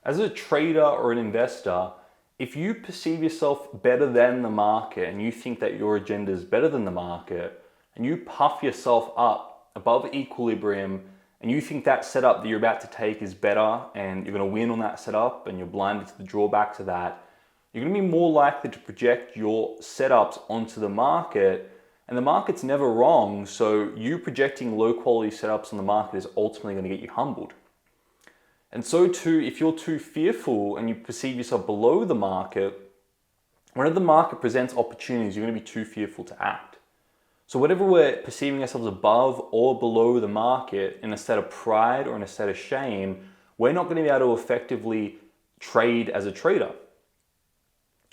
As a trader or an investor, if you perceive yourself better than the market and you think that your agenda is better than the market, and you puff yourself up above equilibrium and you think that setup that you're about to take is better and you're going to win on that setup and you're blinded to the drawbacks of that, you're going to be more likely to project your setups onto the market, and the market's never wrong, so you projecting low quality setups on the market is ultimately going to get you humbled. And so too, if you're too fearful and you perceive yourself below the market, whenever the market presents opportunities, you're going to be too fearful to act. So whatever we're perceiving ourselves above or below the market in a state of pride or in a state of shame, we're not going to be able to effectively trade as a trader.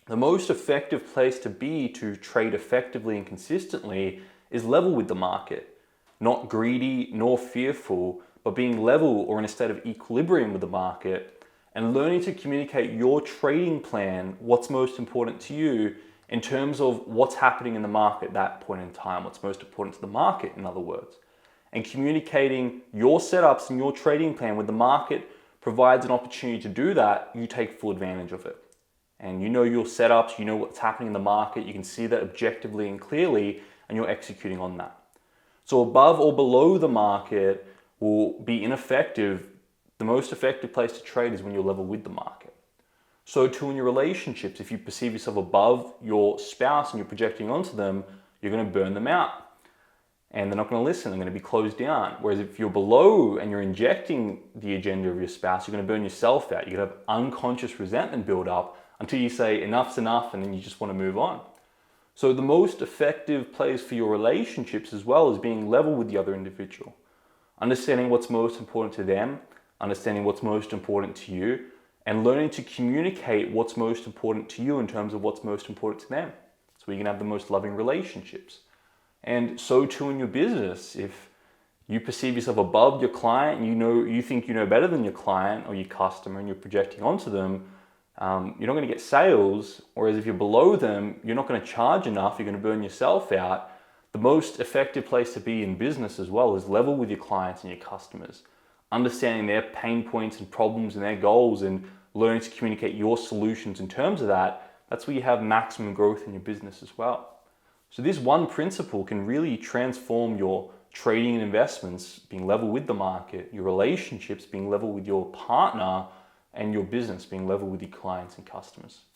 The most effective place to be to trade effectively and consistently is level with the market. Not greedy nor fearful, but being level or in a state of equilibrium with the market and learning to communicate your trading plan, what's most important to you in terms of what's happening in the market at that point in time, what's most important to the market, in other words. And communicating your setups and your trading plan with the market provides an opportunity to do that, you take full advantage of it. And you know your setups, you know what's happening in the market, you can see that objectively and clearly, and you're executing on that. So above or below the market will be ineffective. The most effective place to trade is when you're level with the market. So too in your relationships, if you perceive yourself above your spouse and you're projecting onto them, you're going to burn them out. And they're not going to listen, they're going to be closed down. Whereas if you're below and you're injecting the agenda of your spouse, you're going to burn yourself out. You're going to have unconscious resentment build up until you say enough's enough and then you just want to move on. So the most effective place for your relationships as well is being level with the other individual. Understanding what's most important to them, understanding what's most important to you, and learning to communicate what's most important to you in terms of what's most important to them. So you can have the most loving relationships. And so too in your business, if you perceive yourself above your client, you think you know better than your client or your customer and you're projecting onto them, you're not going to get sales. Whereas if you're below them, you're not going to charge enough, you're going to burn yourself out. The most effective place to be in business as well is level with your clients and your customers, understanding their pain points and problems and their goals and learning to communicate your solutions in terms of that. That's where you have maximum growth in your business as well. So this one principle can really transform your trading and investments, being level with the market, your relationships, being level with your partner, and your business, being level with your clients and customers.